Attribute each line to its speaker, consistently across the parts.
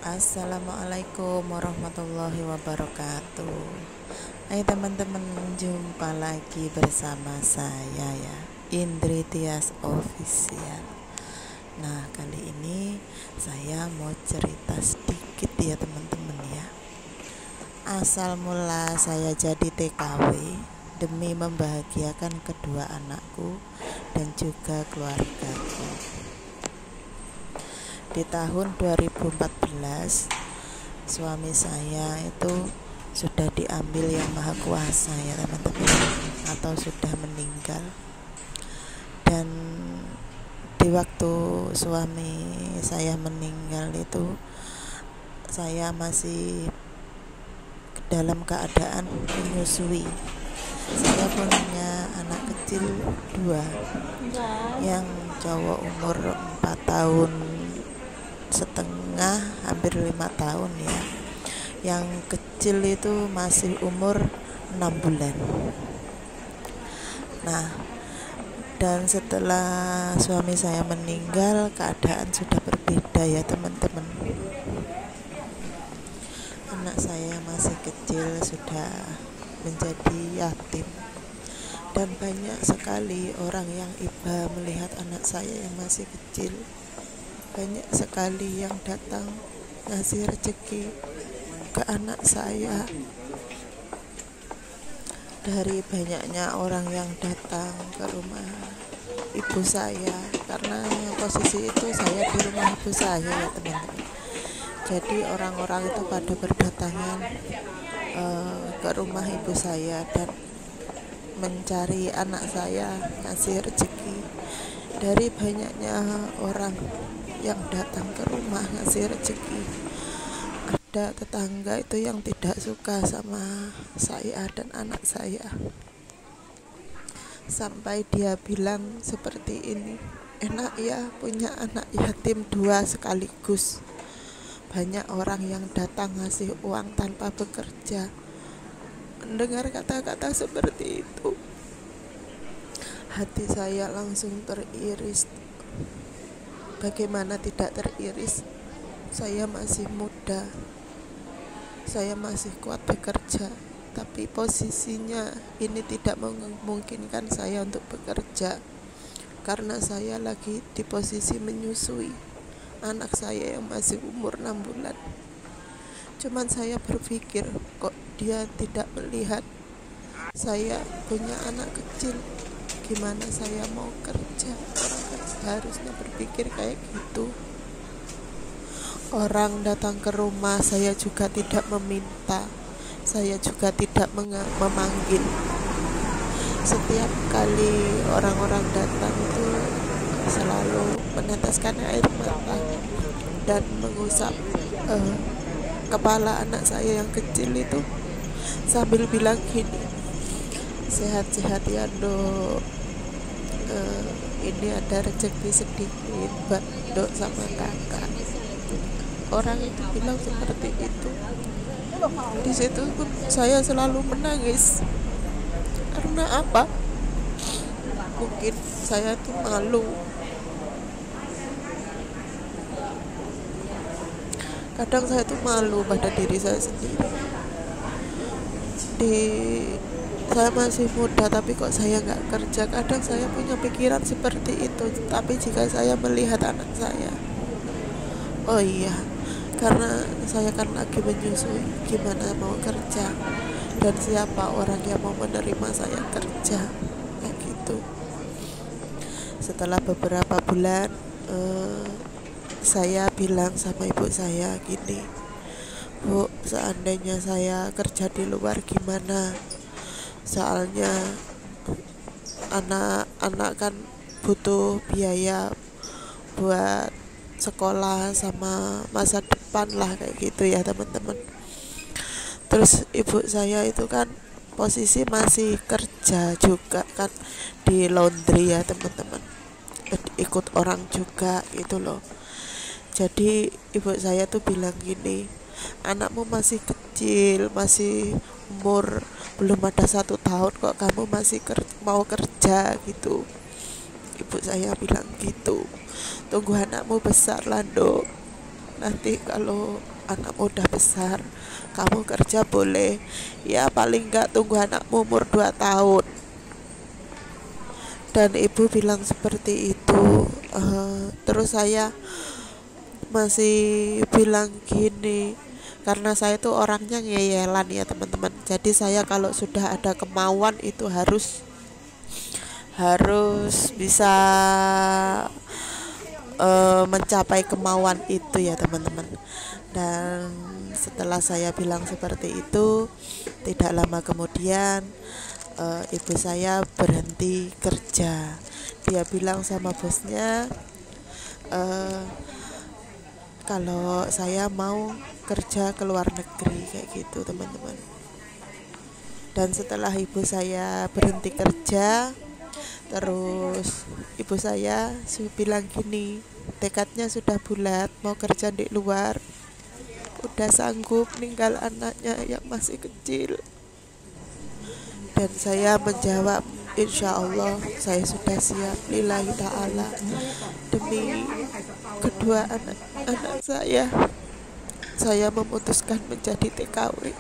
Speaker 1: Assalamualaikum warahmatullahi wabarakatuh. Hai teman-teman, jumpa lagi bersama saya ya, Indri Tias Official. Nah, kali ini saya mau cerita sedikit ya teman-teman ya. Asal mula saya jadi TKW demi membahagiakan kedua anakku dan juga keluargaku. Di tahun 2014 suami saya itu sudah diambil yang maha kuasa ya teman-teman, atau sudah meninggal. Dan di waktu suami saya meninggal itu saya masih dalam keadaan menyusui. Saya punya anak kecil 2, yang cowok umur 4 tahun setengah, hampir 5 tahun ya. Yang kecil itu masih umur 6 bulan. Nah, dan setelah suami saya meninggal, keadaan sudah berbeda ya teman-teman. Anak saya masih kecil sudah menjadi yatim, dan banyak sekali orang yang iba melihat anak saya yang masih kecil. Banyak sekali yang datang ngasih rezeki ke anak saya. Dari banyaknya orang yang datang ke rumah ibu saya, karena posisi itu saya di rumah ibu saya ya teman-teman. Jadi orang-orang itu pada berdatangan ke rumah ibu saya dan mencari anak saya, ngasih rezeki. Dari banyaknya orang yang datang ke rumah ngasih rezeki, ada tetangga itu yang tidak suka sama saya dan anak saya, sampai dia bilang seperti ini, enak ya punya anak yatim 2 sekaligus. Banyak orang yang datang ngasih uang tanpa bekerja. Mendengar kata-kata seperti itu, hati saya langsung teriris. Bagaimana tidak teriris? Saya masih muda, saya masih kuat bekerja, tapi posisinya ini tidak memungkinkan saya untuk bekerja, karena saya lagi di posisi menyusui anak saya yang masih umur 6 bulan. Cuman saya berpikir, kok dia tidak melihat saya punya anak kecil, gimana saya mau kerja? Orang kan seharusnya berpikir kayak gitu. Orang datang ke rumah saya juga tidak meminta, saya juga tidak memanggil. Setiap kali orang-orang datang itu selalu meneteskan air mata dan mengusap kepala anak saya yang kecil itu, sambil bilang gini, sehat-sehat ya dok, ini ada rezeki sedikit buat dok sama kakak. Orang itu bilang seperti itu. Di situ pun saya selalu menangis. Karena apa? Mungkin saya tuh malu. Kadang saya tuh malu pada diri saya sendiri. Saya masih muda, tapi kok saya nggak kerja. Kadang saya punya pikiran seperti itu. Tapi jika saya melihat anak saya, oh iya, karena saya kan lagi menyusui, gimana mau kerja, dan siapa orang yang mau menerima saya kerja, kayak gitu. Setelah beberapa bulan, saya bilang sama ibu saya gini, Bu, seandainya saya kerja di luar gimana? Soalnya anak-anak kan butuh biaya buat sekolah sama masa depan lah, kayak gitu ya teman-teman. Terus ibu saya itu kan posisi masih kerja juga kan di laundry ya teman-teman, ikut orang juga gitu loh. Jadi ibu saya tuh bilang gini, anakmu masih kecil, masih umur belum ada 1 tahun kok kamu masih mau kerja gitu. Ibu saya bilang gitu, tunggu anakmu besar lah dok, nanti kalau anakmu udah besar, kamu kerja boleh, ya paling nggak tunggu anakmu umur 2 tahun. Dan ibu bilang seperti itu. Terus saya masih bilang gini, karena saya tuh orangnya ngeyelan ya teman-teman. Jadi saya kalau sudah ada kemauan itu harus bisa mencapai kemauan itu ya teman-teman. Dan setelah saya bilang seperti itu, tidak lama kemudian ibu saya berhenti kerja. Dia bilang sama bosnya, eh, kalau saya mau kerja ke luar negeri kayak gitu teman-teman. Dan setelah ibu saya berhenti kerja, terus ibu saya bilang gini, tekadnya sudah bulat mau kerja di luar, udah sanggup ninggal anaknya yang masih kecil. Dan saya menjawab, insya Allah saya sudah siap lillahi ta'ala demi kedua anak-anak saya memutuskan menjadi TKW.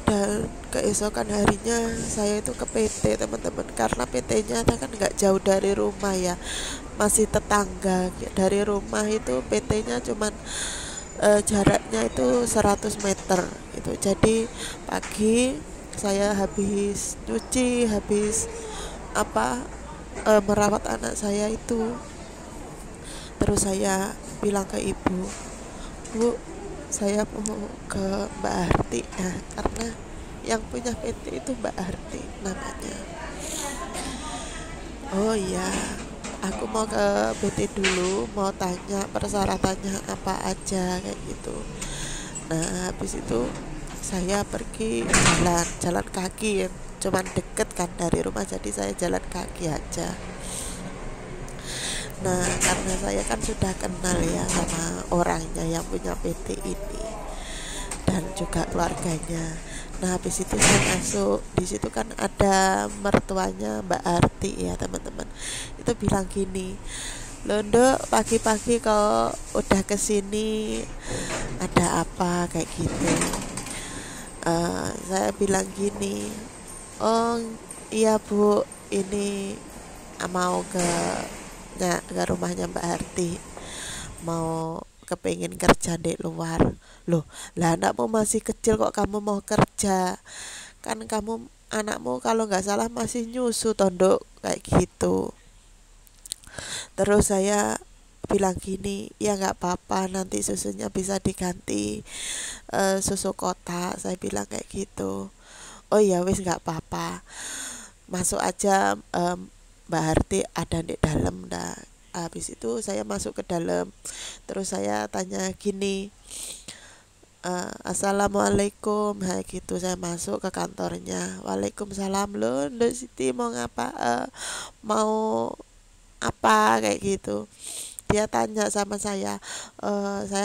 Speaker 1: Dan keesokan harinya saya itu ke PT teman-teman, karena PT-nya kan nggak jauh dari rumah ya, masih tetangga dari rumah. Itu PT-nya cuman jaraknya itu 100 meter itu. Jadi pagi saya habis cuci, habis merawat anak saya itu, terus saya bilang ke ibu, Bu, saya mau ke Mbak Harti ya, karena yang punya PT itu Mbak Harti namanya. Oh iya, aku mau ke PT dulu, mau tanya persyaratannya apa aja kayak gitu. Nah habis itu saya pergi jalan kaki, cuman deket kan dari rumah, jadi saya jalan kaki aja. Nah karena saya kan sudah kenal ya sama orangnya yang punya PT ini dan juga keluarganya. Nah habis itu saya masuk, di situ kan ada mertuanya Mbak Arti ya teman-teman. Itu bilang gini, Londo pagi-pagi kau udah kesini ada apa kayak gitu. Saya bilang gini, oh iya Bu, ini mau ke rumahnya Mbak Harti, mau kepingin kerja di luar. Loh lah anakmu masih kecil kok kamu mau kerja, kan kamu anakmu kalau nggak salah masih nyusu tondok kayak gitu. Terus saya bilang gini, ya nggak apa-apa, nanti susunya bisa diganti susu kotak, saya bilang kayak gitu. Oh ya wis nggak apa-apa, masuk aja, Mbak Harti ada di dalam. Dah habis itu saya masuk ke dalam, terus saya tanya gini, Assalamualaikum, kayak gitu. Saya masuk ke kantornya, Waalaikumsalam. Loh Nduk Siti mau ngapa, mau apa kayak gitu. Dia tanya sama saya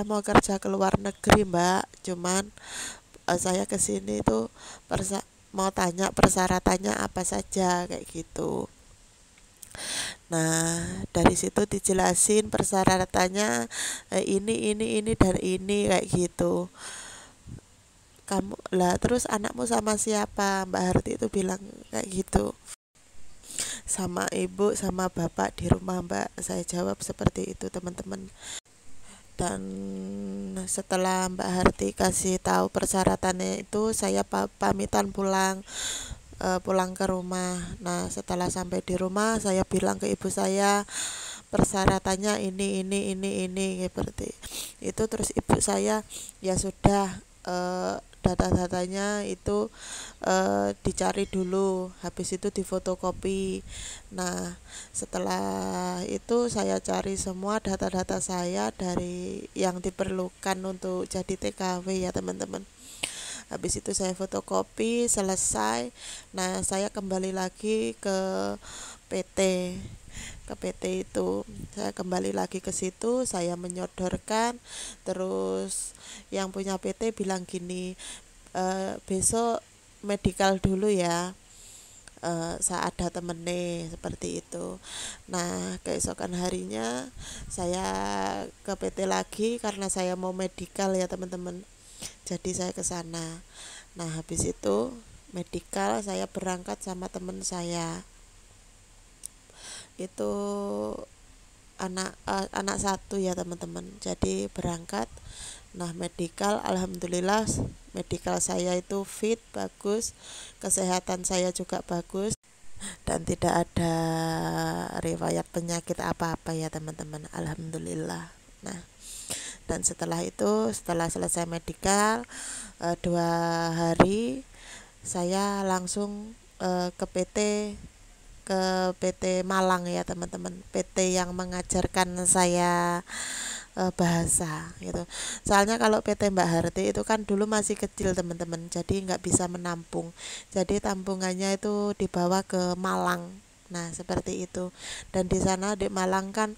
Speaker 1: mau kerja ke luar negeri Mbak, cuman saya kesini tuh mau tanya persyaratannya apa saja kayak gitu. Nah dari situ dijelasin persyaratannya, ini dan ini kayak gitu. Kamu lah, terus anakmu sama siapa? Mbak Harti itu bilang kayak gitu, sama ibu sama bapak di rumah Mbak. Saya jawab seperti itu teman-teman. Dan setelah Mbak Harti kasih tahu persyaratannya itu, saya pamitan pulang ke rumah. Nah setelah sampai di rumah saya bilang ke ibu saya, persyaratannya ini seperti itu. Terus ibu saya, ya sudah, data-datanya itu dicari dulu, habis itu difotokopi. Nah setelah itu saya cari semua data-data saya dari yang diperlukan untuk jadi TKW ya teman-teman. Habis itu saya fotokopi selesai. Nah saya kembali lagi PT ke PT itu, saya kembali lagi ke situ, saya menyodorkan. Terus yang punya PT bilang gini, besok medical dulu ya, saya ada temene seperti itu. Nah keesokan harinya saya ke PT lagi karena saya mau medical ya teman-teman, jadi saya ke sana. Nah habis itu medical saya berangkat sama teman saya itu anak satu ya teman-teman, jadi berangkat. Nah medical alhamdulillah medical saya itu fit bagus, kesehatan saya juga bagus dan tidak ada riwayat penyakit apa-apa ya teman-teman, alhamdulillah. Nah dan setelah itu setelah selesai medical 2 hari saya langsung ke PT Malang ya teman-teman, PT yang mengajarkan saya bahasa gitu. Soalnya kalau PT Mbak Harti itu kan dulu masih kecil teman-teman, jadi nggak bisa menampung. Jadi tampungannya itu dibawa ke Malang. Nah seperti itu. Dan di sana di Malang kan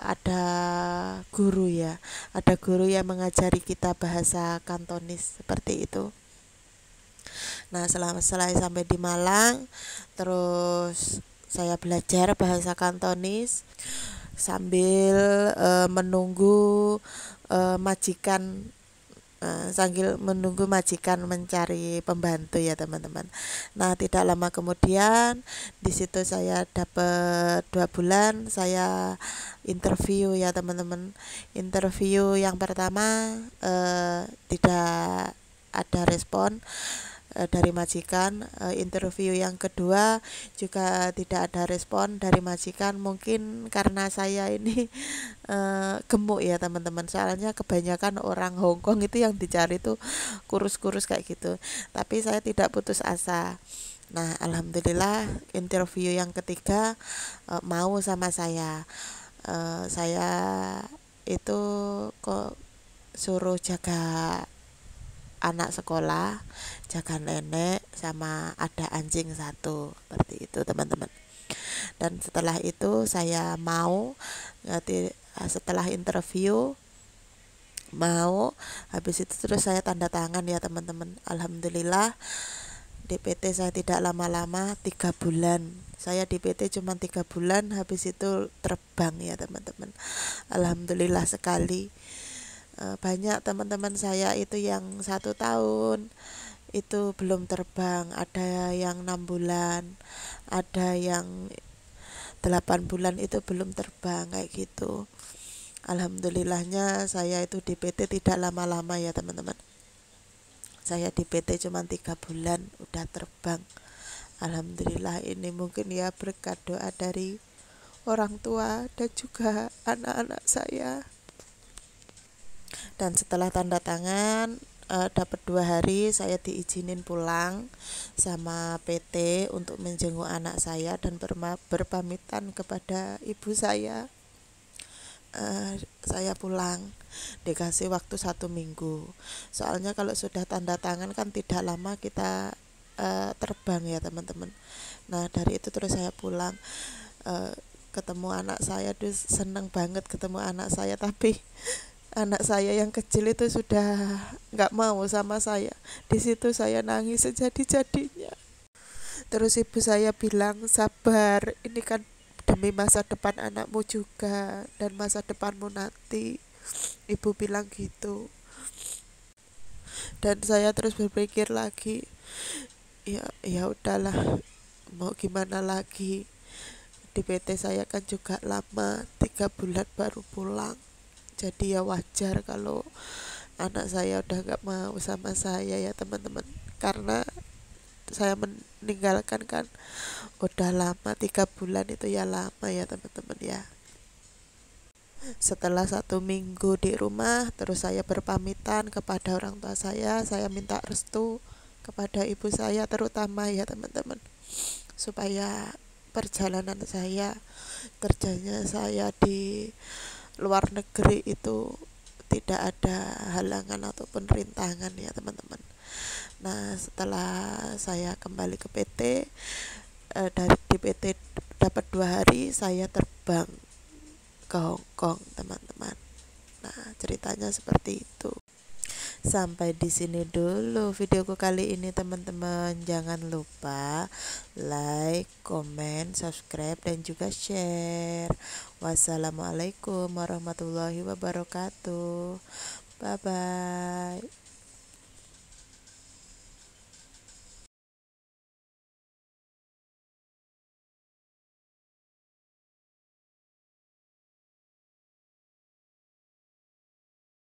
Speaker 1: ada guru ya, ada guru yang mengajari kita bahasa Kantonis seperti itu. Nah setelah sampai di Malang, terus saya belajar bahasa Kantonis sambil menunggu majikan sambil menunggu majikan mencari pembantu ya teman-teman. Nah tidak lama kemudian di situ saya dapat 2 bulan saya interview ya teman-teman. Interview yang pertama tidak ada respon dari majikan. Interview yang kedua juga tidak ada respon dari majikan, mungkin karena saya ini gemuk ya teman-teman, soalnya kebanyakan orang Hongkong itu yang dicari tuh kurus-kurus kayak gitu, tapi saya tidak putus asa. Nah alhamdulillah interview yang ketiga mau sama saya itu kok suruh jaga anak sekolah, jaga nenek, sama ada anjing satu seperti itu teman-teman. Dan setelah itu saya mau setelah interview mau, habis itu terus saya tanda tangan ya teman-teman. Alhamdulillah di PT saya tidak lama-lama, 3 bulan. Saya di PT cuma 3 bulan, habis itu terbang ya teman-teman. Alhamdulillah sekali. Banyak teman-teman saya itu yang 1 tahun itu belum terbang, ada yang 6 bulan, ada yang 8 bulan itu belum terbang kayak gitu. Alhamdulillahnya saya itu di PT tidak lama-lama ya teman-teman, saya di PT cuma 3 bulan udah terbang. Alhamdulillah, ini mungkin ya berkat doa dari orang tua dan juga anak-anak saya. Dan setelah tanda tangan dapat 2 hari saya diizinin pulang sama PT untuk menjenguk anak saya dan berpamitan kepada ibu saya. Saya pulang dikasih waktu 1 minggu, soalnya kalau sudah tanda tangan kan tidak lama kita terbang ya teman-teman. Nah dari itu terus saya pulang, ketemu anak saya, tuh seneng banget ketemu anak saya, tapi anak saya yang kecil itu sudah nggak mau sama saya. Di situ saya nangis sejadi-jadinya. Terus ibu saya bilang, sabar, ini kan demi masa depan anakmu juga dan masa depanmu nanti. Ibu bilang gitu. Dan saya terus berpikir lagi, ya udahlah, mau gimana lagi. Di PT saya kan juga lama, 3 bulan baru pulang. Jadi ya wajar kalau anak saya udah gak mau sama saya ya teman-teman, karena saya meninggalkan kan udah lama, 3 bulan itu ya lama ya teman-teman ya. Setelah 1 minggu di rumah, terus saya berpamitan kepada orang tua saya minta restu kepada ibu saya terutama ya teman-teman, supaya perjalanan saya, kerjanya saya di luar negeri itu tidak ada halangan ataupun rintangan ya teman-teman. Nah setelah saya kembali ke PT, dari di PT dapat 2 hari saya terbang ke Hongkong teman-teman. Nah ceritanya seperti itu. Sampai di sini dulu videoku kali ini teman-teman. Jangan lupa like, komen, subscribe dan juga share. Wassalamualaikum warahmatullahi wabarakatuh. Bye bye.